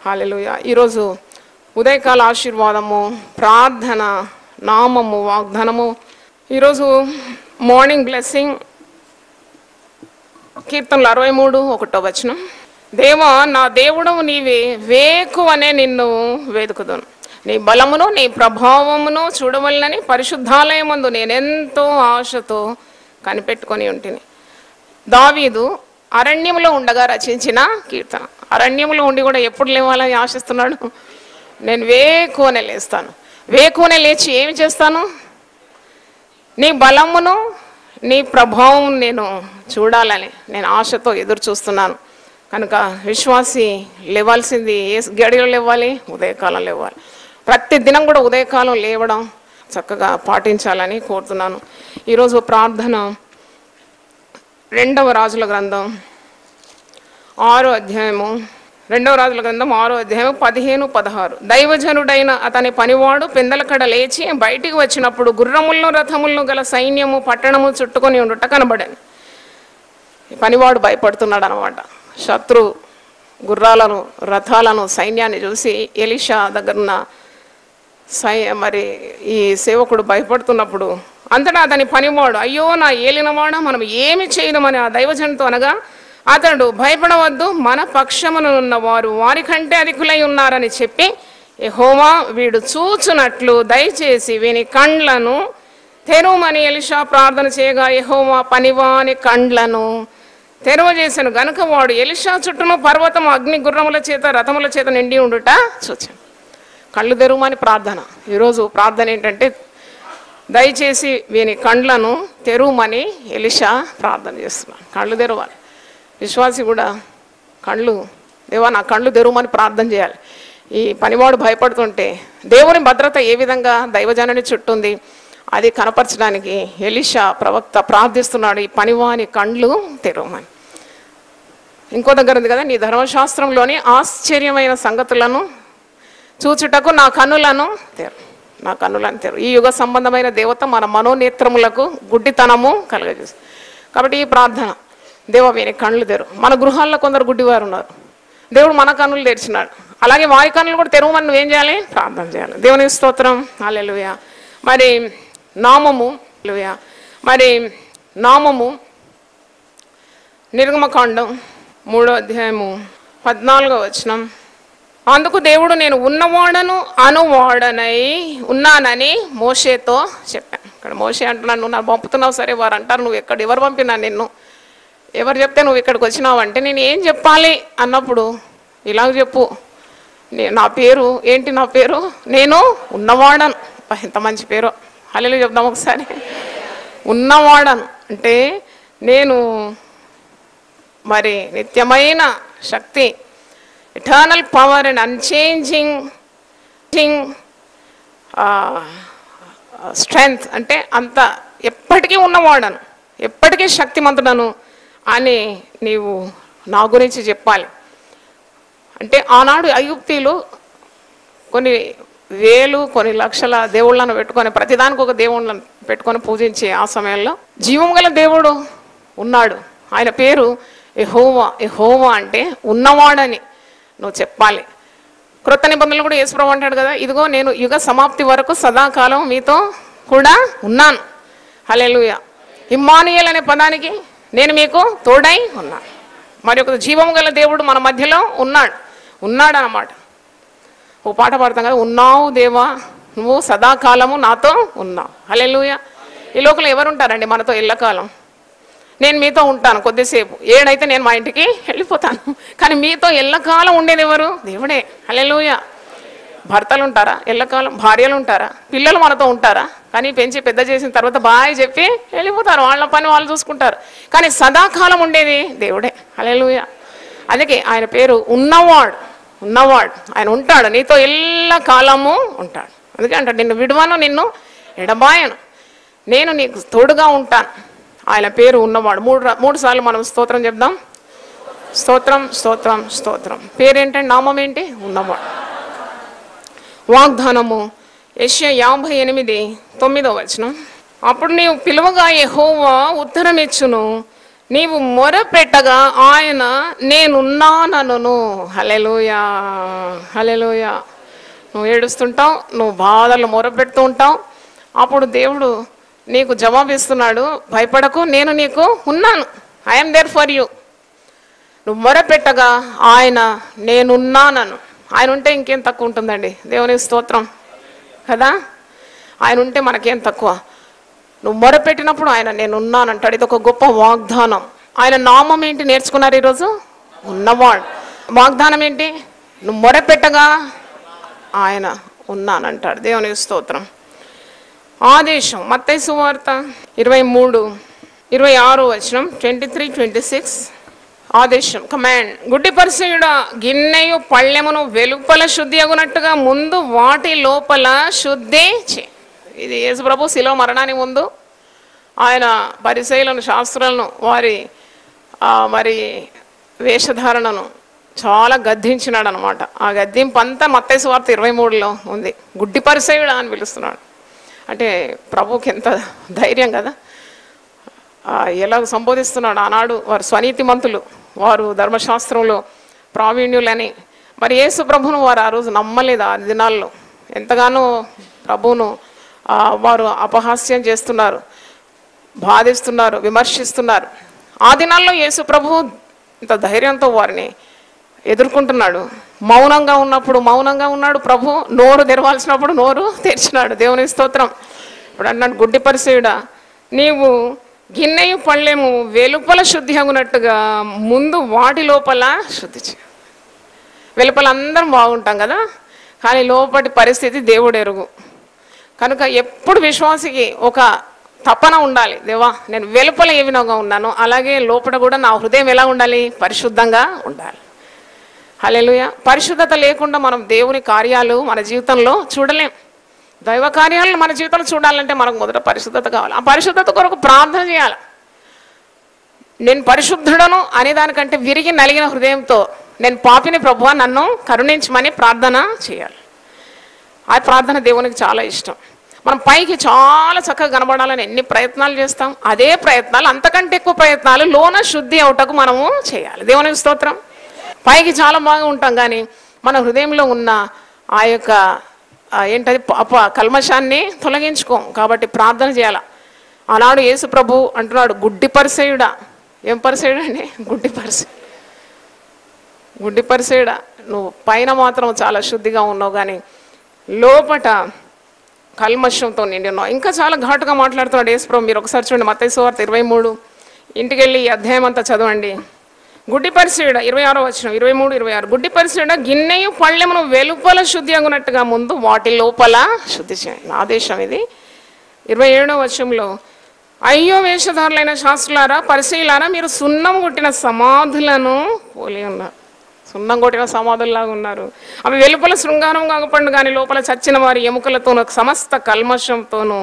హల్లెలూయా. ఈరోజు ఉదయకాల ఆశీర్వాదము, ప్రార్థన, నామము, వాగ్దానము. ఈరోజు మార్నింగ్ బ్లెస్సింగ్ కీర్తనలు 63:1 దేవా నా దేవుడవు నీవే, వేకువనే నిన్ను వేదుకుదును. నీ బలమును నీ ప్రభావమును చూడవలనని పరిశుద్ధాలయమందు నేనెంతో ఆశతో కనిపెట్టుకొని ఉంటిని. దావీదు అరణ్యంలో ఉండగా రచించిన కీర్తన. అరణ్యంలో ఉండి కూడా ఎప్పుడు లేవాలని ఆశిస్తున్నాడు? నేను వేకువనే లేస్తాను. వేకువనే లేచి ఏమి చేస్తాను? నీ బలమును నీ ప్రభావం నేను చూడాలని నేను ఆశతో ఎదురు చూస్తున్నాను. కనుక విశ్వాసి లేవాల్సింది ఏ గడిలో లేవాలి? ఉదయకాలం లేవాలి. ప్రతి దినం కూడా ఉదయకాలం లేవడం చక్కగా పాటించాలని కోరుతున్నాను. ఈరోజు ప్రార్థన 2వ రాజుల గ్రంథం 6వ అధ్యాయము 2వ రాజుల గ్రంథం 6వ అధ్యాయం 15-16. దైవజనుడైన అతని పనివాడు పెందలకడ లేచి బయటికి వచ్చినప్పుడు గుర్రములను రథములను గల సైన్యము పట్టణము చుట్టుకొని ఉండుట కనబడాను. పనివాడు భయపడుతున్నాడు అనమాట. శత్రు గుర్రాలను రథాలను సైన్యాన్ని చూసి ఎలీషా దగ్గరున్న మరి ఈ సేవకుడు భయపడుతున్నప్పుడు అంతటా అతని పనివాడు, అయ్యో నా ఏలినవాడ, మనం ఏమి చేయడమని ఆ దైవజనుతో అనగా, అతడు భయపడవద్దు, మన పక్షమునున్న వారు వారికంటే అధికులై ఉన్నారని చెప్పి, యెహోవా వీడు చూచునట్లు దయచేసి వీని కండ్లను తెరువమని ఎలీషా ప్రార్థన చేయగా యెహోవా పనివాని కండ్లను తెరవజేశాను. గనుక వాడు ఎలీషా చుట్టూను పర్వతం అగ్ని గుర్రముల చేత రథముల చేత నిండి ఉండుట చూచాను. కళ్ళు తెరువమని ప్రార్థన. ఈరోజు ప్రార్థన ఏంటంటే, దయచేసి వీని కండ్లను తెరువమని ఎలీషా ప్రార్థన చేస్తున్నాను. కళ్ళు తెరవాలి. విశ్వాసి కూడా కళ్ళు, దేవా నా కళ్ళు తెరువమని ప్రార్థన చేయాలి. ఈ పనివాడు భయపడుతుంటే దేవుని భద్రత ఏ విధంగా దైవజనుని చుట్టూ ఉంది అది కనపరచడానికి ఎలీషా ప్రవక్త ప్రార్థిస్తున్నాడు, ఈ పనివాని కండ్లు తెరవమని. ఇంకో దగ్గర ఉంది కదా, నీ ధర్మశాస్త్రంలోని ఆశ్చర్యమైన సంగతులను చూచుటకు నా కన్నులను తెరు. ఈ యుగ సంబంధమైన దేవత మన మనోనేత్రములకు గుడ్డితనము కలుగజేస్తుంది. కాబట్టి ఈ ప్రార్థన, దేవ వీని కళ్ళు తెరు. మన గృహాల్లో కొందరు గుడ్డివారు ఉన్నారు, దేవుడు మన కన్నులు తెరిచినాడు. అలాగే వారి కన్నులు కూడా తెరవమని నువ్వేం చేయాలి? ప్రార్థన చేయాలి. దేవుని స్తోత్రం. హల్లెలూయా. మరి నామము నిర్గమకాండం 3వ అధ్యాయము 14 అందుకు దేవుడు నేను ఉన్నవాడను అనువాడనై ఉన్నానని మోషేతో చెప్పాను. ఇక్కడ మోషే అంటున్నాను, నువ్వు నాకు పంపుతున్నావు. సరే, వారు అంటారు నువ్వు ఎవరు పంపినా నిన్ను, ఎవరు చెప్తే నువ్వు ఇక్కడికి వచ్చినావు అంటే నేను ఏం చెప్పాలి అన్నప్పుడు ఇలాగ చెప్పు, నా పేరు ఏంటి? నా పేరు నేను ఉన్నవాడను. ఎంత మంచి పేరు! హల్లెలూయా చెప్దాం ఒకసారి. ఉన్నవాడను అంటే నేను మరి నిత్యమైన శక్తి, eternal power and unchanging strength, అంటే అంత ఎప్పటికీ ఉన్నవాడను, ఎప్పటికీ శక్తిమంతుడను అని నీవు నా గురించి చెప్పాలి. అంటే ఆనాడు ఐగుప్తీయులు కొన్ని వేలు కొన్ని లక్షల దేవుళ్ళను పెట్టుకొని, ప్రతిదానికి ఒక దేవుళ్ళను పెట్టుకొని పూజించే ఆ సమయంలో జీవం గల దేవుడు ఉన్నాడు. ఆయన పేరు యెహోవా. యెహోవా అంటే ఉన్నవాడని నువ్వు చెప్పాలి. క్రొత్త నిబంధనలు కూడా యేసుప్రభువు అంటాడు కదా, ఇదిగో నేను యుగ సమాప్తి వరకు సదాకాలం మీతో కూడా ఉన్నాను. హల్లెలూయా. ఇమ్మానుయేల్ అనే పదానికి నేను మీకు తోడై ఉన్నాను. మరి ఒక జీవం గల దేవుడు మన మధ్యలో ఉన్నాడు అన్నమాట. ఓ పాట పాడతాం కదా, ఉన్నావు దేవా నువ్వు సదాకాలము నాతో ఉన్నావు. హల్లెలూయా. ఈ లోకంలో ఎవరుంటారండి మనతో ఎల్లకాలం? నేను మీతో ఉంటాను కొద్దిసేపు, ఏడైతే నేను మా ఇంటికి వెళ్ళిపోతాను. కానీ మీతో ఎల్లకాలం ఉండేది ఎవరు? దేవుడే. హల్లెలూయా. భర్తలు ఉంటారా ఎల్లకాలం? భార్యలు ఉంటారా? పిల్లలు మనతో ఉంటారా? కానీ పెంచి పెద్ద చేసిన తర్వాత బాయ్ చెప్పి వెళ్ళిపోతారు, వాళ్ళ పని వాళ్ళు చూసుకుంటారు. కానీ సదాకాలం ఉండేది దేవుడే. హల్లెలూయా. అందుకే ఆయన పేరు ఉన్నవాడు. ఆయన ఉంటాడు, నీతో ఎల్లకాలము ఉంటాడు. అందుకే అంటాడు, నిన్ను విడువను, నిన్ను ఎడబాయను, నేను నీకు తోడుగా ఉంటాను. ఆయన పేరు ఉన్నవాడు. మూడు సార్లు మనం స్తోత్రం చెప్దాం. స్తోత్రం, స్తోత్రం, స్తోత్రం. పేరేంటంటే నామం ఏంటి? ఉన్నవాడు. వాగ్దానము యెషయా 58:9 అప్పుడు నీవు పిలువగా యెహోవా ఉత్తరం ఇచ్చును, నీవు మొరపెట్టగా ఆయన నేనున్నానను. హల్లెలూయా, హల్లెలూయా. నువ్వు ఏడుస్తుంటావు, నువ్వు బాధలు మొరపెడుతూ ఉంటావు, అప్పుడు దేవుడు నీకు జవాబిస్తున్నాడు, భయపడకు, నేను నీకు ఉన్నాను, ఐఎమ్ దేర్ ఫర్ యూ. నువ్వు మొరపెట్టగా ఆయన నేనున్నానను. ఆయన ఉంటే ఇంకేం తక్కువ ఉంటుందండి, దేవునికి స్తోత్రం కదా. ఆయన ఉంటే మనకేం తక్కువ. నువ్వు మొరపెట్టినప్పుడు ఆయన నేనున్నానంటాడు. ఇది ఒక గొప్ప వాగ్దానం. ఆయన నామం ఏంటి నేర్చుకున్నారు ఈరోజు? ఉన్నవాడు. వాగ్దానం ఏంటి? నువ్వు మొరపెట్టగా ఆయన ఉన్నానంటాడు. దేవునికి స్తోత్రం. ఆదేశం మత్తయి సువార్త 23:26 23-26. ఆదేశం, కమాండ్. గుడ్డి పరిసయుడా, గిన్నెయు పళ్ళెమును వెలుపల శుద్ధి అగునట్టుగా ముందు వాటి లోపల శుద్ధి చే. ఇది యేసు ప్రభు శిలువ మరణానికి ముందు ఆయన పరిసయులను, శాస్త్రులను, వారి మరి వేషధారణను చాలా గద్దించినాడు అనమాట. ఆ గద్దింపు అంతా మత్తయి సువార్త 23లో ఉంది. గుడ్డి పరిసయుడా అని పిలుస్తున్నాడు. అంటే ప్రభుకి ఎంత ధైర్యం కదా. ఎలా సంబోధిస్తున్నాడు. ఆనాడు వారు స్వనీతిమంతులు, వారు ధర్మశాస్త్రంలో ప్రావీణ్యులని. మరి యేసు ప్రభును వారు ఆ రోజు నమ్మలేదు. ఆ దినాల్లో ఎంతగానో ప్రభువును వారు అపహాస్యం చేస్తున్నారు, బాధిస్తున్నారు, విమర్శిస్తున్నారు. ఆ దినాల్లో యేసు ప్రభు ఇంత ధైర్యంతో వారిని ఎదుర్కొంటున్నాడు. మౌనంగా ఉన్నప్పుడు మౌనంగా ఉన్నాడు ప్రభు, నోరు తెరవాల్సినప్పుడు నోరు తెరిచినాడు. దేవుని స్తోత్రం. ఇప్పుడు అన్నాడు, గుడ్డి పరిసయుడా, నీవు గిన్నెయు పళ్ళెము వెలుపల శుద్ధి అగునట్టుగా ముందు వాటి లోపల శుద్ధి చే. వెలుపల అందరం బాగుంటాం కదా, కానీ లోపటి పరిస్థితి దేవుడు ఎరుగు. కనుక ఎప్పుడు విశ్వాసికి ఒక తపన ఉండాలి, దేవా నేను వెలుపల ఏ విధంగా ఉన్నాను అలాగే లోపల కూడా నా హృదయం ఎలా ఉండాలి? పరిశుద్ధంగా ఉండాలి. హల్లెలూయా. పరిశుద్ధత లేకుండా మనం దేవుని కార్యాలు మన జీవితంలో చూడలేం. దైవ కార్యాలను మన జీవితంలో చూడాలంటే మనకు మొదట పరిశుద్ధత కావాలి. ఆ పరిశుద్ధత కొరకు ప్రార్థన చేయాలి. నేను పరిశుద్ధుడను అనేదానికంటే విరిగి నలిగిన హృదయంతో నేను పాపిని ప్రభువా నన్ను కరుణించమని ప్రార్థన చేయాలి. ఆ ప్రార్థన దేవునికి చాలా ఇష్టం. మనం పైకి చాలా చక్కగా కనబడాలని ఎన్ని ప్రయత్నాలు చేస్తాం, అదే ప్రయత్నాలు అంతకంటే ఎక్కువ ప్రయత్నాలు లోన శుద్ధి అవుటకు మనము చేయాలి. దేవునికి స్తోత్రం. పైకి చాలా బాగా ఉంటాం, కానీ మన హృదయంలో ఉన్న ఆ యొక్క ఏంటది కల్మషాన్ని తొలగించుకోం. కాబట్టి ప్రార్థన చేయాలి. ఆనాడు యేసు ప్రభు అంటున్నాడు, గుడ్డి పరిసయుడా. ఏం పరిసయుడు అండి? గుడ్డి పరిసయుడు. గుడ్డి పరిసయుడా, నువ్వు పైన మాత్రం చాలా శుద్ధిగా ఉన్నావు, కానీ లోపట కల్మషంతో నిండి ఉన్నావు. ఇంకా చాలా ఘాటుగా మాట్లాడుతున్నాడు యేసు ప్రభు. మీరు ఒకసారి చూడండి, మత్తయి సువార్త 23, ఇంటికి వెళ్ళి ఈ అధ్యాయం అంతా చదవండి. గుడ్డి పరిసయుడా 26 23-26. గుడ్డి పరిసయుడా, గిన్నెయు పళ్ళెమును వెలుపల శుద్ధి అగునట్టుగా ముందు వాటి లోపల శుద్ధి చేయండి. ఆదేశం ఇది. 27 అయ్యో వేషధారులైన శాస్త్రులారా, పరిసయులారా, మీరు సున్నం కొట్టిన సమాధులను పోలి ఉన్నారు. సున్నం కొట్టిన సమాధుల్లాగా ఉన్నారు. అవి వెలుపల శృంగారం కాకపోండు, కానీ లోపల చచ్చిన వారి ఎముకలతోనూ సమస్త కల్మషంతోనూ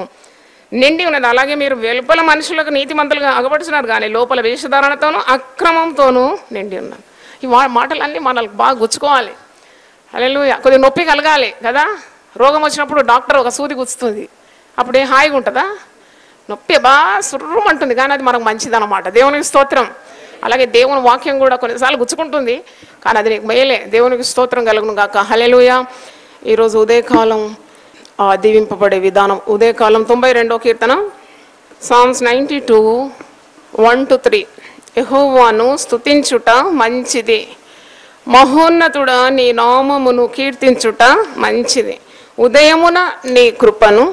నిండి ఉన్నది. అలాగే మీరు వెలుపల మనుషులకు నీతిమంతులుగా అగపడుతున్నారు, కానీ లోపల వేషధారణతోనూ అక్రమంతోనూ నిండి ఉన్నారు. ఈ మాటలన్నీ మనకు బాగా గుచ్చుకోవాలి. హల్లెలూయా. కొద్దిగా నొప్పి కలగాలి కదా. రోగం వచ్చినప్పుడు డాక్టర్ ఒక సూది గుచ్చుతుంది, అప్పుడు ఏం హాయిగా ఉంటుందా? నొప్పి బాగా సుర్రమంటుంది, కానీ అది మనకు మంచిది అన్నమాట. దేవునికి స్తోత్రం. అలాగే దేవుని వాక్యం కూడా కొన్నిసార్లు గుచ్చుకుంటుంది, కానీ అది నీకు మేలే. దేవునికి స్తోత్రం కలుగును గాక. హల్లెలూయా. ఈరోజు ఉదయకాలం దీవింపబడే విధానం. ఉదయకాలం 92వ కీర్తన, సామ్స్ 92:1-3. యెహోవాను స్తుతించుట మంచిది, మహోన్నతుడ నీ నామమును కీర్తించుట మంచిది. ఉదయమున నీ కృపను,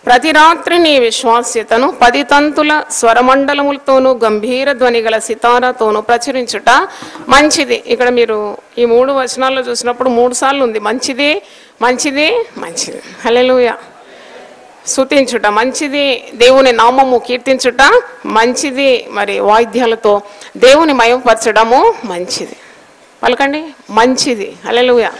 ప్రతి రాత్రి నీ విశ్వాస్యతను 10 తంతుల స్వరమండలములతోనూ గంభీర ధ్వని గల సితారాతోనూ ప్రచురించుట మంచిది. ఇక్కడ మీరు ఈ 3 వచనాల్లో చూసినప్పుడు 3 సార్లు ఉంది మంచిది, మంచిది, మంచిది. హల్లెలూయా. స్తుతించుట మంచిది, దేవుని నామము కీర్తించుట మంచిది, మరి వాయిద్యాలతో దేవుని మయంపరచడము మంచిది. పలకండి, మంచిది. హల్లెలూయా.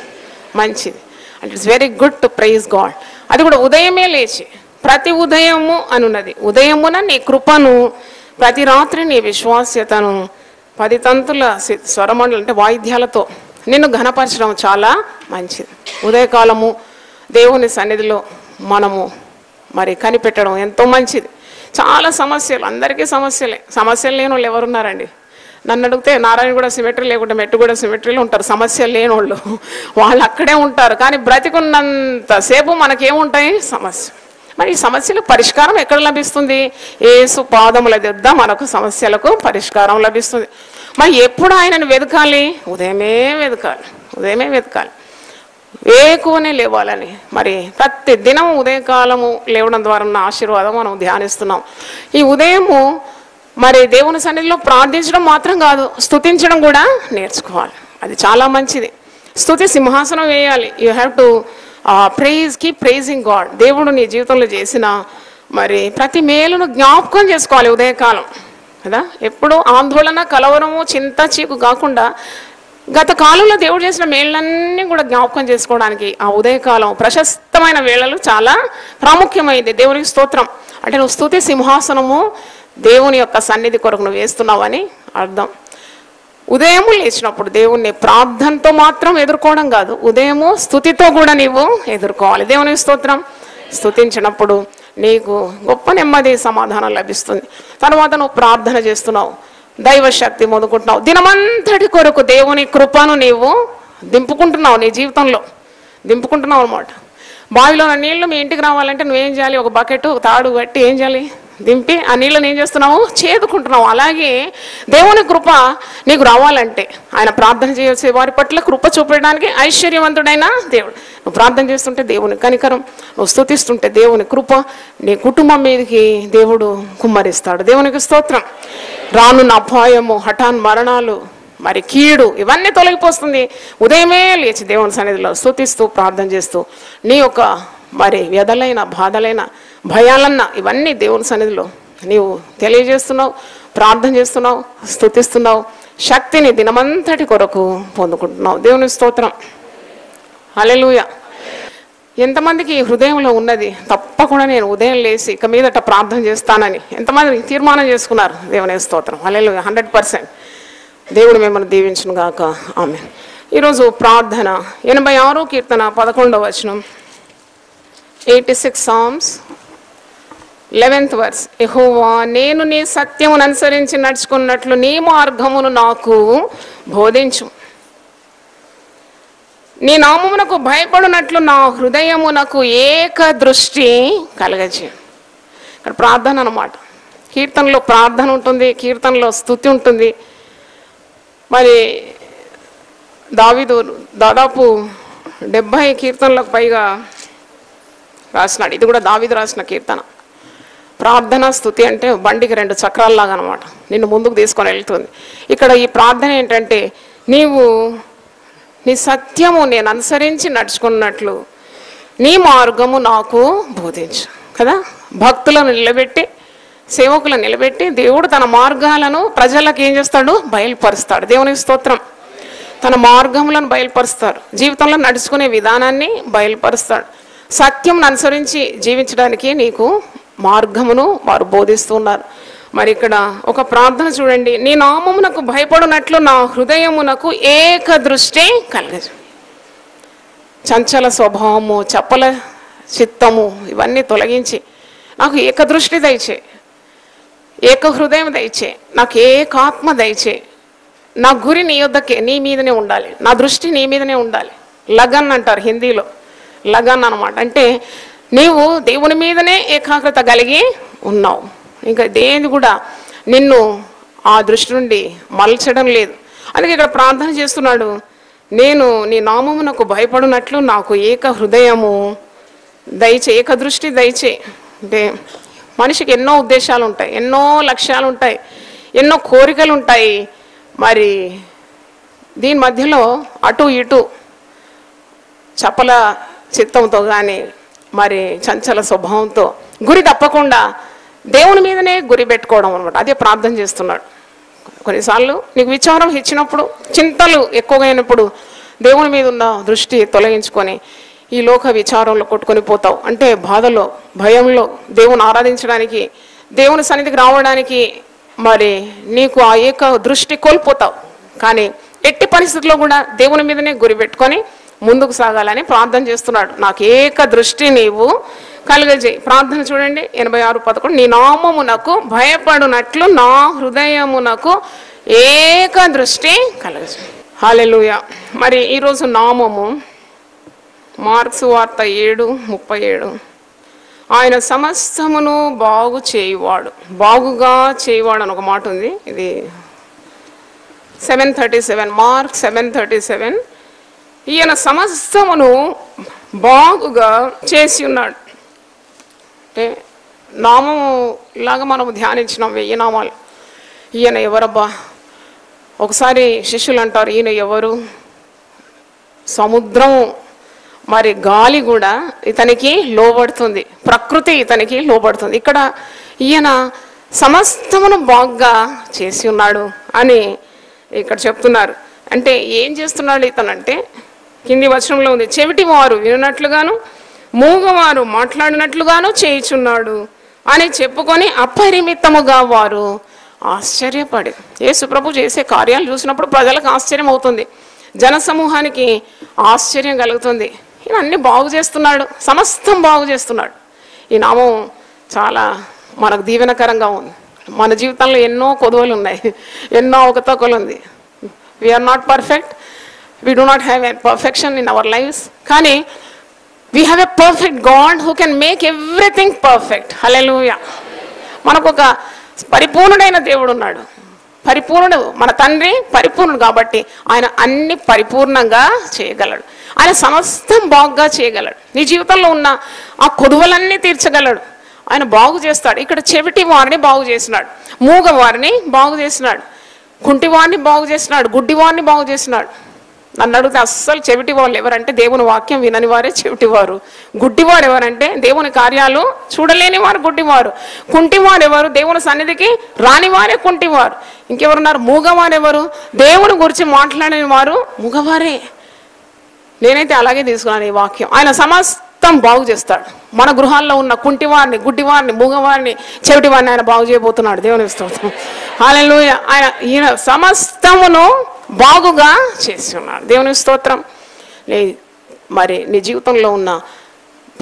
మంచిది అంటే it's very good to praise God. అది కూడా ఉదయమే లేచి, ప్రతి ఉదయము అనున్నది. ఉదయమున నీ కృపను, ప్రతి రాత్రి నీ విశ్వాస్యతను 10 తంతుల స్వరమండలం అంటే వాయిద్యాలతో నిన్ను ఘనపరచడం చాలా మంచిది. ఉదయకాలము దేవుని సన్నిధిలో మనము మరి కనిపెట్టడం ఎంతో మంచిది. చాలా సమస్యలు, అందరికీ సమస్యలే. సమస్యలు లేని వాళ్ళు ఎవరున్నారండి? నన్ను అడిగితే నారాయణగూడ సిమెట్రీ లేకుంటే మెట్టుగూడ సిమెట్రీలో ఉంటారు సమస్యలు లేని వాళ్ళు. వాళ్ళు అక్కడే ఉంటారు. కానీ బ్రతికున్నంతసేపు మనకేముంటాయి? సమస్య. మరి ఈ సమస్యలకు పరిష్కారం ఎక్కడ లభిస్తుంది? యేసు పాదముల దగ్గర మనకు సమస్యలకు పరిష్కారం లభిస్తుంది. మరి ఎప్పుడు ఆయనను వెతకాలి? ఉదయమే వెతకాలి, ఉదయమే వెతకాలి, వేకువనే లేవాలని. మరి ప్రతి దినం ఉదయకాలము లేవడం ద్వారా ఉన్న ఆశీర్వాదం మనం ధ్యానిస్తున్నాం. ఈ ఉదయము మరి దేవుని సన్నిధిలో ప్రార్థించడం మాత్రం కాదు, స్తుతించడం కూడా నేర్చుకోవాలి. అది చాలా మంచిది. స్తుతి సింహాసనం వేయాలి. You have to praise, keep praising God. దేవుడు నీ జీవితంలో చేసిన మరి ప్రతి మేలును జ్ఞాపకం చేసుకోవాలి ఉదయకాలం కదా. ఎప్పుడు ఆందోళన, కలవరము, చింత, చీకు కాకుండా గత కాలంలో దేవుడు చేసిన మేళ్ళన్నీ కూడా జ్ఞాపకం చేసుకోవడానికి ఆ ఉదయకాలం ప్రశస్తమైన వేళలు చాలా ప్రాముఖ్యమైంది. దేవునికి స్తోత్రం. అంటే నువ్వు స్తుతి సింహాసనము దేవుని యొక్క సన్నిధి కొరకు నువ్వు వేస్తున్నావని అర్థం. ఉదయము లేచినప్పుడు దేవుణ్ణి ప్రార్థనతో మాత్రం ఎదుర్కోవడం కాదు, ఉదయము స్తుతితో కూడా నీవు ఎదుర్కోవాలి. దేవునికి స్తోత్రం. స్తుతించినప్పుడు నీకు గొప్ప నెమ్మది, సమాధానం లభిస్తుంది. తర్వాత నువ్వు ప్రార్థన చేస్తున్నావు, దైవశక్తి మొదలుకుంటున్నావు. దినమంతటి కొరకు దేవుని కృపను నీవు దింపుకుంటున్నావు, నీ జీవితంలో దింపుకుంటున్నావు అనమాట. బావిలో నీళ్లు మీ ఇంటికి రావాలంటే నువ్వేం చేయాలి? ఒక బకెట్, ఒక తాడు కట్టి ఏం చేయాలి? దింపి ఆ నీళ్ళని ఏం చేస్తున్నావు? చేదుకుంటున్నావు. అలాగే దేవుని కృప నీకు రావాలంటే ఆయన ప్రార్థన చేసే వారి పట్ల కృప చూపడానికి ఐశ్వర్యవంతుడైన దేవుడు. నువ్వు ప్రార్థన చేస్తుంటే దేవుని కనికరం, నువ్వు స్తుతిస్తుంటే దేవుని కృప నీ కుటుంబం మీదకి దేవుడు కుమ్మరిస్తాడు. దేవునికి స్తోత్రం. రానున్న అపాయము, హఠాన్ మరణాలు, మరి కీడు, ఇవన్నీ తొలగిపోతుంది ఉదయమే లేచి దేవుని సన్నిధిలో స్తుతిస్తూ ప్రార్థన చేస్తూ నీ యొక్క మరి వ్యధలైన, బాధలైన, భయాలన్న ఇవన్నీ దేవుని సన్నిధిలో నీవు తెలియజేస్తున్నావు, ప్రార్థన చేస్తున్నావు, స్తుతిస్తున్నావు. శక్తిని దినమంతటి కొరకు పొందుకుంటున్నావు. దేవుని స్తోత్రం. హల్లెలూయా. ఎంతమందికి హృదయంలో ఉన్నది తప్పకుండా నేను ఉదయం లేచి ఇక మీదట ప్రార్థన చేస్తానని ఎంతమంది తీర్మానం చేసుకున్నారు? దేవుని స్తోత్రం. హల్లెలూయా. 100%. దేవుడు మిమ్మల్ని దీవించును గాక. ఆమేన్. ఈరోజు ప్రార్థన 86 కీర్తన 11వ వచనం, 86 Psalms 11th verse. యెహోవా, నేను నీ సత్యమును అనుసరించి నడుచుకున్నట్లు నీ మార్గమును నాకు బోధించు. నీ నామమునకు భయపడినట్లు నా హృదయమునకు ఏక దృష్టి కలగజేయు. ఇక్కడ ప్రార్థన అన్నమాట. కీర్తనలో ప్రార్థన ఉంటుంది, కీర్తనలో స్తుతి ఉంటుంది. మరి దావీదు దాదాపు 70 కీర్తనలకు పైగా రాసినాడు. ఇది కూడా దావీదు రాసిన కీర్తన. ప్రార్థన, స్తుతి అంటే బండికి 2 చక్రాల్లాగా అనమాట, నిన్ను ముందుకు తీసుకొని వెళ్తుంది. ఇక్కడ ఈ ప్రార్థన ఏంటంటే, నీవు నీ సత్యము నేను అనుసరించి నడుచుకున్నట్లు నీ మార్గము నాకు బోధించు కదా. భక్తులను నిలబెట్టి, సేవకులను నిలబెట్టి దేవుడు తన మార్గాలను ప్రజలకు ఏం చేస్తాడు? బయలుపరుస్తాడు. దేవునికి స్తోత్రం. తన మార్గములను బయలుపరుస్తాడు, జీవితంలో నడుచుకునే విధానాన్ని బయలుపరుస్తాడు. సత్యం అనుసరించి జీవించడానికి నీకు మార్గమును వారు బోధిస్తున్నారు. మరి ఇక్కడ ఒక ప్రార్థన చూడండి, నీ నామమునకు భయపడినట్లు నా హృదయమునకు ఏక దృష్టి కలగజు. చంచల స్వభావము, చపల చిత్తము ఇవన్నీ తొలగించి నాకు ఏకదృష్టి దయచే, ఏక హృదయం దయచే, నాకు ఏకాత్మ దయచే. నా గురి నీ యొద్దకే, నీ మీదనే ఉండాలి, నా దృష్టి నీ మీదనే ఉండాలి. లగన్ అంటారు హిందీలో, లగన్ అనమాట. అంటే నీవు దేవుని మీదనే ఏకాగ్రత కలిగి ఉన్నావు, ఇంకా దేని కూడా నిన్ను ఆ దృష్టి నుండి మలచడం లేదు. అందుకే ఇక్కడ ప్రార్థన చేస్తున్నాడు, నేను నీ నామమునకు భయపడినట్లు నాకు ఏక హృదయము దయచే, ఏక దృష్టి దయచే. అంటే మనిషికి ఎన్నో ఉద్దేశాలు ఉంటాయి, ఎన్నో లక్ష్యాలు ఉంటాయి, ఎన్నో కోరికలు ఉంటాయి. మరి దీని మధ్యలో అటు ఇటు చపల చిత్తంతో కానీ మరి చంచల స్వభావంతో గురి తప్పకుండా దేవుని మీదనే గురి పెట్టుకోవడం అనమాట. అదే ప్రార్థన చేస్తున్నాడు. కొన్నిసార్లు నీకు విచారం ఇచ్చినప్పుడు, చింతలు ఎక్కువగా అయినప్పుడు దేవుని మీద ఉన్న దృష్టి తొలగించుకొని ఈ లోక విచారంలో కొట్టుకొని పోతావు. అంటే బాధలో, భయంలో దేవుని ఆరాధించడానికి, దేవుని సన్నిధికి రావడానికి మరి నీకు ఆ ఏక దృష్టి కోల్పోతావు. కానీ ఎట్టి పరిస్థితుల్లో కూడా దేవుని మీదనే గురి పెట్టుకొని ముందుకు సాగాలని ప్రార్థన చేస్తున్నాడు. నాకు ఏక దృష్టి నీవు కలుగజేయి. ప్రార్థన చూడండి 86:11. నీ నామమునకు భయపడునట్లు నా హృదయమునకు ఏక దృష్టి కలుగజేయి. హల్లెలూయా. మరి ఈరోజు నామము మార్క్స్ వార్త 7:37. ఆయన సమస్తమును బాగు చేయువాడు, బాగుగా చేయువాడు అని ఒక మాట ఉంది. ఇది 7:37, మార్క్ 7:37. ఈయన సమస్తమును బాగుగా చేసి ఉన్నాడు. అంటే నామము లాగా మనం ధ్యానించినాం 1000 నామాలు. ఈయన ఎవరబ్బా? ఒకసారి శిష్యులు అంటారు, ఈయన ఎవరు? సముద్రం మరి గాలి కూడా ఇతనికి లోబడుతుంది, ప్రకృతి ఇతనికి లోబడుతుంది. ఇక్కడ ఈయన సమస్తమును బాగా చేసి ఉన్నాడు అని ఇక్కడ చెప్తున్నారు. అంటే ఏం చేస్తున్నాడు ఇతనంటే, కింది వచనంలో ఉంది, చెవిటి వారు వినున్నట్లుగాను మూగవారు మాట్లాడినట్లుగాను చేయుచున్నాడు అని చెప్పుకొని అపరిమితముగా వారు ఆశ్చర్యపడి. యేసు ప్రభు చేసే కార్యాలు చూసినప్పుడు ప్రజలకు ఆశ్చర్యం అవుతుంది, జన సమూహానికి ఆశ్చర్యం కలుగుతుంది. ఈయన అన్ని బాగు చేస్తున్నాడు, సమస్తం బాగు చేస్తున్నాడు. ఈ నామం చాలా మనకు దీవెనకరంగా ఉంది. మన జీవితంలో ఎన్నో కొదువలు ఉన్నాయి, ఎన్నో అవకతవకలు ఉంది. We are not perfect, we do not have a perfection in our lives. కానీ we have a perfect God who can make everything perfect. Hallelujah. మనకు ఒక పరిపూర్ణుడైన దేవుడు ఉన్నాడు. పరిపూర్ణుడు మన తండ్రి, పరిపూర్ణుడు కాబట్టి ఆయన అన్ని పరిపూర్ణంగా చేయగలడు. ఆయన సమస్తం బాగుగా చేయగలడు. నీ జీవితంలో ఉన్న ఆ కొదువలన్నీ తీర్చగలడు. ఆయన బాగు చేస్తాడు. ఇక్కడ చెవిటి వారిని బాగు చేసినాడు, మూగ వారిని బాగు చేసినాడు, కుంటి వారిని బాగు చేసినాడు, గుడ్డి వారిని బాగు చేసినాడు. నన్ను అడిగితే అస్సలు చెవిటి వాళ్ళు ఎవరంటే దేవుని వాక్యం వినని వారే చెవిటివారు. గుడ్డివారు ఎవరంటే దేవుని కార్యాలు చూడలేని వారు గుడ్డివారు. కుంటివారు ఎవరు? దేవుని సన్నిధికి రానివారే కుంటివారు. ఇంకెవరున్నారు? మూగవారు ఎవరు? దేవుని గురించి మాట్లాడని వారు మూగవారే. నేనైతే అలాగే తీసుకున్నాను ఈ వాక్యం. ఆయన సమస్తం బాగు చేస్తాడు. మన గృహాల్లో ఉన్న కుంటివారిని, గుడ్డివారిని, మూగవారిని, చెవిటివారిని ఆయన బాగు చేయబోతున్నాడు. దేవుని స్తోత్రం. హల్లెలూయా. ఈయన సమస్తమును బాగుగా చేసి ఉన్నాడు. దేవుని స్తోత్రం. మరి నీ జీవితంలో ఉన్న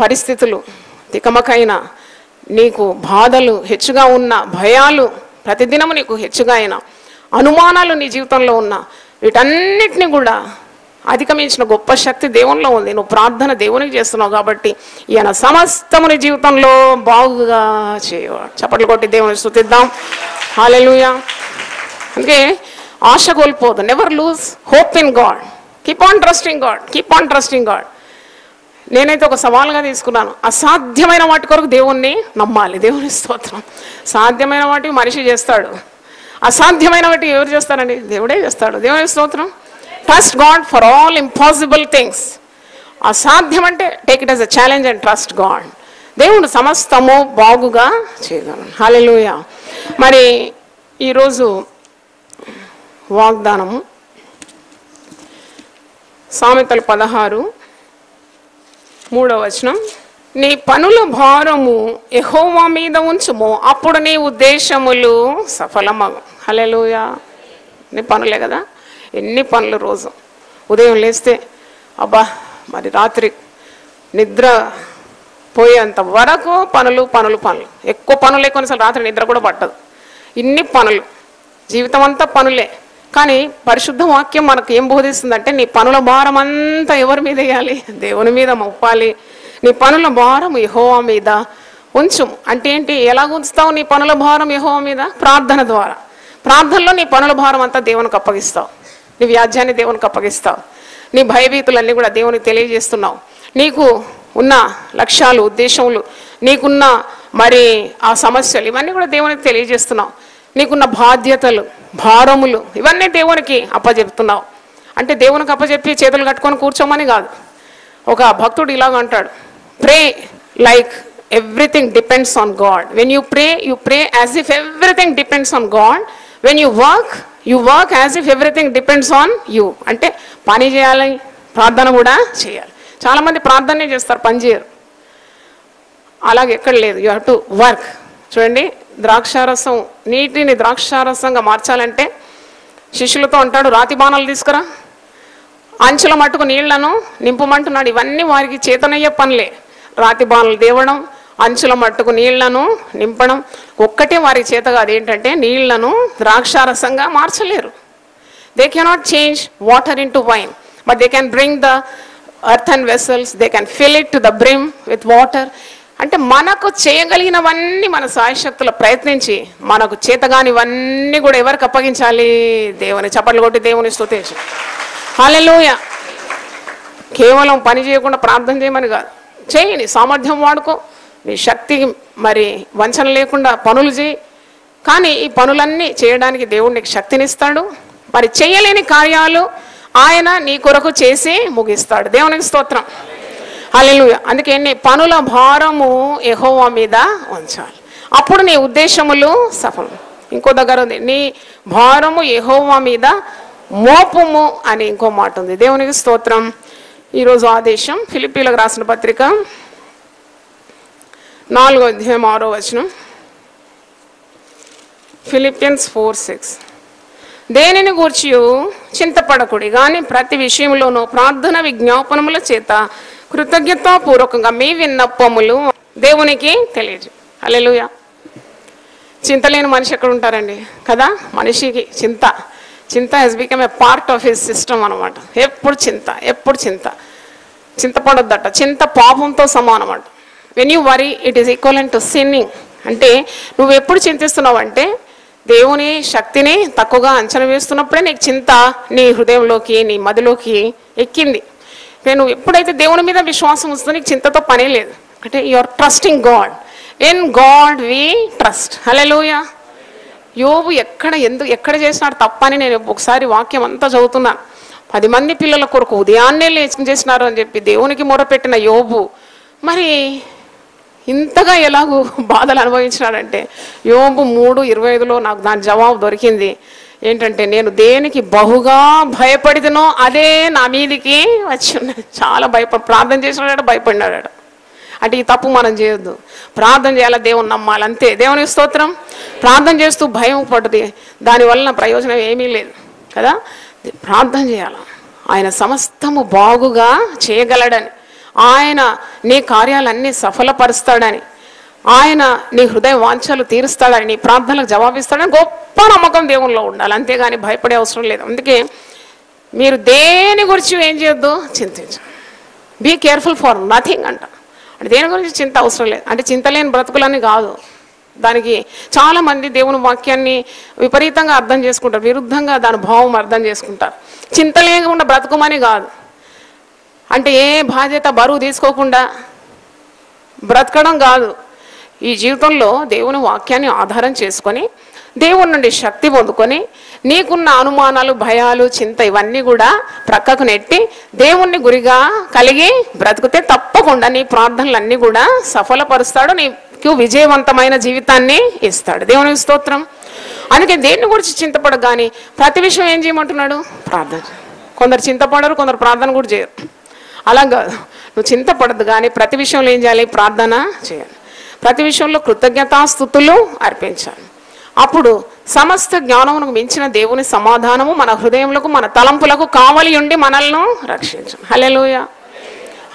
పరిస్థితులు, తికమకైన నీకు బాధలు హెచ్చుగా ఉన్న, భయాలు ప్రతిదినము నీకు హెచ్చుగా అయిన, అనుమానాలు నీ జీవితంలో ఉన్న వీటన్నిటిని కూడా అధిగమించిన గొప్ప శక్తి దేవునిలో ఉంది. నువ్వు ప్రార్థన దేవునికి చేస్తున్నావు కాబట్టి ఈయన సమస్తము నీ జీవితంలో బాగుగా చేయవాడు. చప్పట్లు కొట్టి దేవుని స్తుతిద్దాం. హల్లెలూయా. అందుకే ఆశ కోల్పోదు. Never lose hope in God. Keep on trusting God, keep on trusting God. నేనైతే ఒక సవాల్గా తీసుకున్నాను, అసాధ్యమైన వాటి కొరకు దేవుణ్ణి నమ్మాలి. దేవుని స్తోత్రం. సాధ్యమైన వాటి మనిషి చేస్తాడు, అసాధ్యమైన వాటి ఎవరు చేస్తారండి? దేవుడే చేస్తాడు. దేవుని స్తోత్రం. Trust God for all impossible things. అసాధ్యం అంటే take it as a challenge and trust God. దేవుడు సమస్తము బాగుగా చేయగలడు. హల్లెలూయా. మరి ఈరోజు వాగ్దానము సామెతలు 16:3 నీ పనుల భారము యెహోవా మీద ఉంచుము, అప్పుడు నీ ఉద్దేశములు సఫలమగు. హల్లెలూయా. నీ పనులే కదా, ఎన్ని పనులు రోజు. ఉదయం లేస్తే అబ్బా, మరి రాత్రి నిద్ర పోయేంత వరకు పనులు పనులు పనులు. ఎక్కువ పనులు కొన్నిసార్లు రాత్రి నిద్ర కూడా పట్టదు. ఇన్ని పనులు, జీవితం అంతా పనులే. కానీ పరిశుద్ధ వాక్యం మనకు ఏం బోధిస్తుందంటే, నీ పనుల భారం అంతా ఎవరి మీద వేయాలి? దేవుని మీద మోపాలి. నీ పనుల భారం యెహోవా మీద ఉంచు. అంటే ఏంటి? ఎలా ఉంచుతావు నీ పనుల భారం యెహోవా మీద? ప్రార్థన ద్వారా. ప్రార్థనలో నీ పనుల భారం అంతా దేవునికి అప్పగిస్తావు. నీ వ్యాజ్యాన్ని దేవునికి అప్పగిస్తావు. నీ భయభీతులన్నీ కూడా దేవునికి తెలియజేస్తున్నావు. నీకు ఉన్న లక్ష్యాలు, ఉద్దేశములు, నీకున్న మరి ఆ సమస్యలు ఇవన్నీ కూడా దేవునికి తెలియజేస్తున్నావు. నీకున్న బాధ్యతలు, భారములు ఇవన్నీ దేవునికి అప్పచెప్తున్నావు. అంటే దేవునికి అప్పచెప్పి చేతులు కట్టుకొని కూర్చోమని కాదు. ఒక భక్తుడు ఇలాగ అంటాడు, ప్రే like everything depends on God. When you pray as if everything depends on God. When you work as if everything depends on you. అంటే పని చేయాలి, ప్రార్థన కూడా చేయాలి. చాలామంది ప్రార్థనే చేస్తారు, పని చేయరు. అలాగే ఎక్కడ లేదు. You have to work. చూడండి, ద్రాక్షారసం, నీటిని ద్రాక్షారసంగా మార్చాలంటే శిష్యులతో అంటాడు, రాతి బాణాలు తీసుకురా. అంచుల మట్టుకు నీళ్లను నింపమంటున్నాడు. ఇవన్నీ వారికి చేతనయ్యే పనులే. రాతి బాణలు దేవడం, అంచుల మట్టుకు నీళ్లను నింపడం ఒక్కటే వారి చేత కాదు. ఏంటంటే నీళ్లను ద్రాక్షారసంగా మార్చలేరు. They cannot change water into wine, but they can bring the earthen vessels, they can fill it to the brim with water. అంటే మనకు చేయగలిగినవన్నీ మన సాయశక్తులు ప్రయత్నించి మనకు చేతగానివన్నీ కూడా ఎవరికి అప్పగించాలి? దేవుని. చప్పట్లు కొట్టి దేవుని స్తుతించు. హల్లెలూయా. కేవలం పని చేయకుండా ప్రార్థన చేయమని కాదు, చేయి, నీ సామర్థ్యం వాడుకో, నీ శక్తికి మరి వంచన లేకుండా పనులు చేయి. కానీ ఈ పనులన్నీ చేయడానికి దేవుడు నీకు శక్తినిస్తాడు. మరి చేయలేని కార్యాలు ఆయన నీ కొరకు చేసి ముగిస్తాడు. దేవునికి స్తోత్రం. హల్లెలూయా. అందుకే నీ పనుల భారము యెహోవా మీద ఉంచాలి, అప్పుడు నీ ఉద్దేశములు సఫలం. ఇంకో దగ్గర ఉంది, నీ భారము యెహోవా మీద మోపుము అని ఇంకో మాట ఉంది. దేవునికి స్తోత్రం. ఈరోజు ఆదేశం ఫిలిప్పీలకు రాసిన పత్రిక 4వ అధ్యాయం 6వ వచనం. Philippians 4:6. దేనిని గూర్చి చింతపడకుడి కానీ ప్రతి విషయంలోనూ ప్రార్థన విజ్ఞాపనముల చేత కృతజ్ఞతాపూర్వకంగా మీ విన్నపములు దేవునికి తెలియజే. హల్లెలూయా. చింతలేని మనిషి ఎక్కడ ఉంటారండి కదా? మనిషికి చింత he's become a part of his system అనమాట. ఎప్పుడు చింతపడొద్దట. చింత పాపంతో సమానం అంట. When you worry it is equivalent to sinning. అంటే నువ్వు ఎప్పుడు చింతిస్తున్నావు అంటే దేవుని శక్తిని తక్కువగా అంచనా వేస్తున్నప్పుడే నీకు చింత నీ హృదయంలోకి, నీ మదిలోకి ఎక్కింది. నువ్వు ఎప్పుడైతే దేవుని మీద విశ్వాసం వస్తుందో నీకు చింతతో పని లేదు. అంటే you are trusting God. In God we trust. Hallelujah. యోబు ఎక్కడ చేసినాడు తప్పని నేను ఒకసారి వాక్యం అంతా చదువుతున్నాను. 10 మంది పిల్లల కొరకు ఉదయాన్నే లేచి చేసినారు అని చెప్పి దేవునికి మొరపెట్టిన యోబు మరి ఇంతగా ఎలాగూ బాధలు అనుభవించినాడంటే యోబు 3:25లో నాకు దాని జవాబు దొరికింది. ఏంటంటే నేను దేనికి బహుగా భయపడినో అదే నా మీదికి వచ్చి ఉన్నది. చాలా ప్రార్థన చేసినాడు, భయపడినాడు. అంటే ఈ తప్పు మనం చేయొద్దు. ప్రార్థన చేయాలా, దేవుని నమ్మాలి, అంతే. దేవునికి స్తోత్రం. ప్రార్థన చేస్తూ భయం పడుతుంది, దానివల్ల ప్రయోజనం ఏమీ లేదు కదా. ప్రార్థన చేయాల, ఆయన సమస్తము బాగుగా చేయగలడని, ఆయన నీ కార్యాలన్నీ సఫలపరుస్తాడని, ఆయన నీ హృదయ వాంఛలు తీరుస్తాడని, నీ ప్రార్థనలకు జవాబిస్తాడని గొప్ప నమ్మకం దేవునిలో ఉండాలి. అంతేగాని భయపడే అవసరం లేదు. అందుకే మీరు దేని గురించి ఏం చేయొద్దు, చింతించండి. బీ కేర్ఫుల్ ఫర్ నథింగ్ అంట. అంటే దేని గురించి చింత అవసరం లేదు. అంటే చింతలేని బ్రతుకులని కాదు. దానికి చాలామంది దేవుని వాక్యాన్ని విపరీతంగా అర్థం చేసుకుంటారు, విరుద్ధంగా దాని భావం అర్థం చేసుకుంటారు. చింత లేకుండా బ్రతుకుమని కాదు. అంటే ఏ బాధ్యత బరువు తీసుకోకుండా బ్రతకడం కాదు. ఈ జీవితంలో దేవుని వాక్యాన్ని ఆధారం చేసుకొని దేవుని నుండి శక్తి పొందుకొని నీకున్న అనుమానాలు, భయాలు, చింత ఇవన్నీ కూడా ప్రక్కకు నెట్టి దేవుణ్ణి గురిగా కలిగి బ్రతికితే తప్పకుండా నీ ప్రార్థనలన్నీ కూడా సఫలపరుస్తాడు, నీకు విజయవంతమైన జీవితాన్ని ఇస్తాడు. దేవునికి స్తోత్రం. అందుకే దేన్ని గురించి చింతపడదు. కానీ ప్రతి విషయం ఏం చేయమంటున్నాడు? ప్రార్థన. కొందరు చింతపడరు, కొందరు ప్రార్థన కూడా చేయరు. అలా కాదు, నువ్వు చింతపడద్దు కానీ ప్రతి విషయంలో ఏం చేయాలి? ప్రార్థన చేయాలి. ప్రతి విషయంలో కృతజ్ఞతాస్తుతులు అర్పించాలి. అప్పుడు సమస్త జ్ఞానమునకు మించిన దేవుని సమాధానము మన హృదయములకు, మన తలంపులకు కావలి ఉండి మనల్ని రక్షించు. హల్లెలూయా.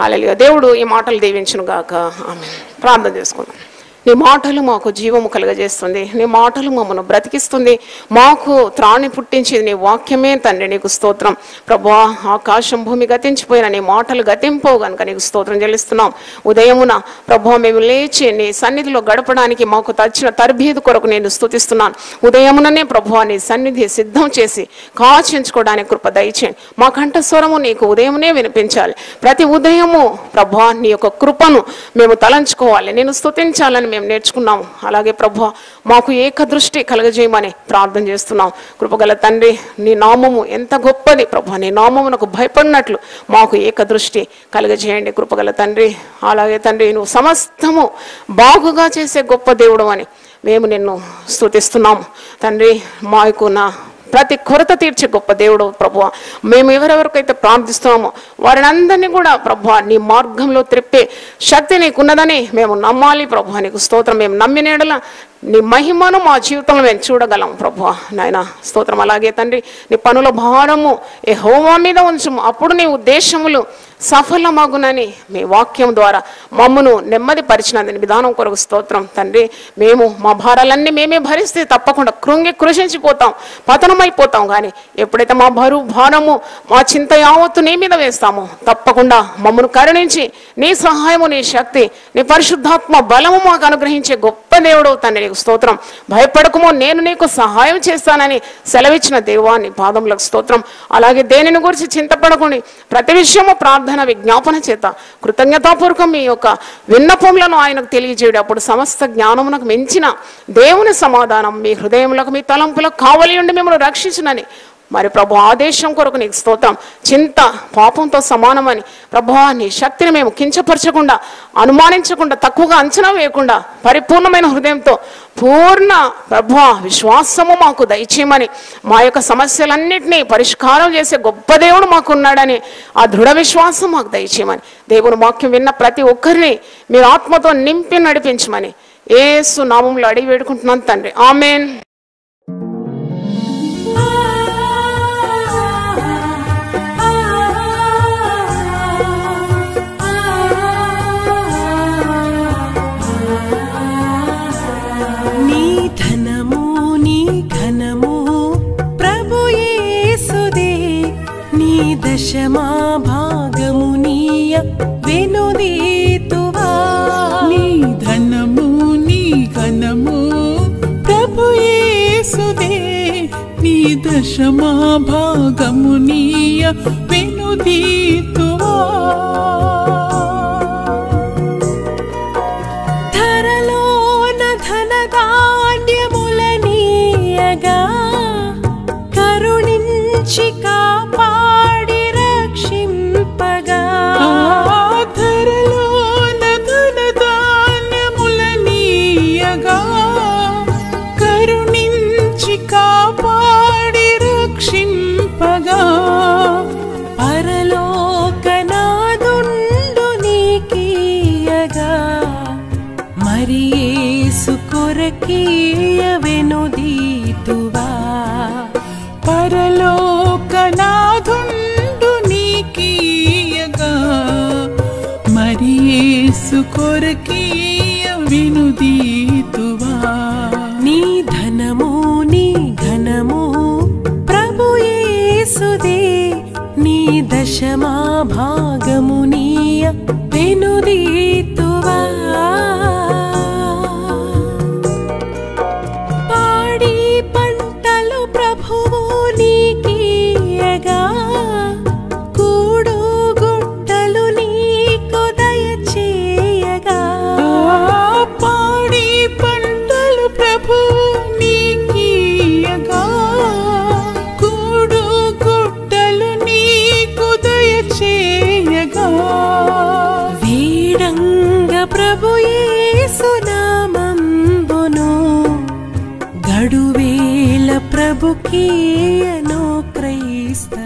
హల్లెలూయా. దేవుడు ఈ మాటలు దీవించును గాక. ఆమేన్. ప్రార్థన చేసుకుందాం. నీ మాటలు మాకు జీవము కలుగజేస్తుంది, నీ మాటలు మమ్మల్ని బ్రతికిస్తుంది, మాకు త్రాణి పుట్టించేది నీ వాక్యమే తండ్రి. నీకు స్తోత్రం ప్రభువా. ఆకాశం భూమి గతించిపోయిన నీ మాటలు గతింపవు కనుక నీకు స్తోత్రం చెల్లిస్తున్నాం. ఉదయమున ప్రభువా మేము లేచి నీ సన్నిధిలో గడపడానికి మాకు తచ్చిన తర్బీదు కొరకు నేను స్తుతిస్తున్నాను. ఉదయముననే ప్రభువా నీ సన్నిధి సిద్ధం చేసి కాచించుకోవడానికి కృప దయచేయండి. మా కంఠస్వరము నీకు ఉదయమునే వినిపించాలి. ప్రతి ఉదయము ప్రభువా నీ యొక్క కృపను మేము తలంచుకోవాలి, నేను స్తుతించాలని మేము నేర్చుకున్నాము. అలాగే ప్రభువా మాకు ఏకదృష్టి కలగజేయమని ప్రార్థన చేస్తున్నాం. కృపగల తండ్రి, నీ నామము ఎంత గొప్పది ప్రభువా, నీ నామమునకు భయపడినట్లు మాకు ఏకదృష్టి కలగజేయండి కృపగల తండ్రి. అలాగే తండ్రి, నువ్వు సమస్తము బాగుగా చేసే గొప్ప దేవుడు అని మేము నిన్ను స్తుతిస్తున్నాము తండ్రి. మాకు నా ప్రతి కొరత తీర్చే గొప్ప దేవుడు ప్రభువా. మేము ఎవరెవరికైతే ప్రార్థిస్తున్నామో వారిని అందరినీ కూడా ప్రభువా నీ మార్గంలో త్రిప్పే శక్తి నీకున్నదని మేము నమ్మాలి ప్రభువా. నీకు స్తోత్రం. మేము నమ్మినేడల నీ మహిమను మా జీవితంలో మేము చూడగలం ప్రభువా. నాయన స్తోత్రం. అలాగే తండ్రి నీ పనుల భారము యెహోవా మీద ఉంచుము, అప్పుడు నీ ఉద్దేశములు సఫలమగునని మీ వాక్యం ద్వారా మమ్మను నెమ్మది పరిచినందుని విధానం కొరకు స్తోత్రం తండ్రి. మేము మా భారాలన్నీ మేమే భరిస్తే తప్పకుండా కృషించిపోతాం, పతనమైపోతాం. కానీ ఎప్పుడైతే మా భారము మా చింత యావత్తు నీ మీద వేస్తామో తప్పకుండా మమ్మను కరుణించి నీ సహాయము, నీ శక్తి, నీ పరిశుద్ధాత్మ బలము మాకు అనుగ్రహించే గొప్ప దేవుడు తండ్రి. నీకు స్తోత్రం. భయపడకము, నేను నీకు సహాయం చేస్తానని సెలవిచ్చిన దేవాన్ని పాదములకు స్తోత్రం. అలాగే దేనిని గురించి చింతపడకుండా ప్రతి విషయము ప్రార్థన విజ్ఞాపన చేత కృతజ్ఞతాపూర్వకం మీ యొక్క విన్నపములను ఆయనకు తెలియజేయడం. అప్పుడు సమస్త జ్ఞానమునకు మించిన దేవుని సమాధానం మీ హృదయములకు మీ తలంపులకు కావలి ఉండి మిమ్మల్ని రక్షించునని మరి ప్రభు ఆదేశం కొరకు నీకు స్తోత్రం. చింత పాపంతో సమానమని ప్రభువా నీ శక్తిని మేము కించపరచకుండా, అనుమానించకుండా, తక్కువగా అంచనా వేయకుండా పరిపూర్ణమైన హృదయంతో పూర్ణ ప్రభువా విశ్వాసము మాకు దయచేయమని, మా యొక్క సమస్యలన్నింటినీ పరిష్కారం చేసే గొప్ప దేవుడు మాకున్నాడని ఆ దృఢ విశ్వాసం మాకు దయచేయమని, దేవుని వాక్యం విన్న ప్రతి ఒక్కరిని మీరు ఆత్మతో నింపి నడిపించమని యేసు నామములో అడిగి వేడుకుంటున్నాను తండ్రి. ఆమేన్. దశమా భాగము నీయ వెనుదీతువా. నీ ధనము నీ ఘనము ప్రభు యేసుదే, నీ దశమా భాగము నీయ వెనుదీతువా. ధరలోన ధనధాన్యములనీయగా కరుణించి కాపాడి రక్షింపగా. ధరలోన ధనధాన్యములనీయగా కరుణించి కాపాడి రక్షింపగా. పరలోకనాదుండు నీకీయగా మరి యేసు కొరకీయ వెనుదీతువా. పరలోకనాథుండు నీకీయగా మరి యేసు కొరకీయ వెనుదీతువా. నీ ధనము నీ ఘనము ప్రభు యేసుదే, నీ దశమా భాగము నీయ వెనుదీతువా. పాడి పంటలు ప్రభువు నీకీయగా కూడు గుట్టలు నీకు దయచేయగా. పాడి పంటలు ప్రభు నీకీయగా కూడు గుట్టలు నీకు దయచేయగా. వీడంగ ప్రభు యేసు నామంబును గడువేల ప్రభుకీయను క్రైస్తవ.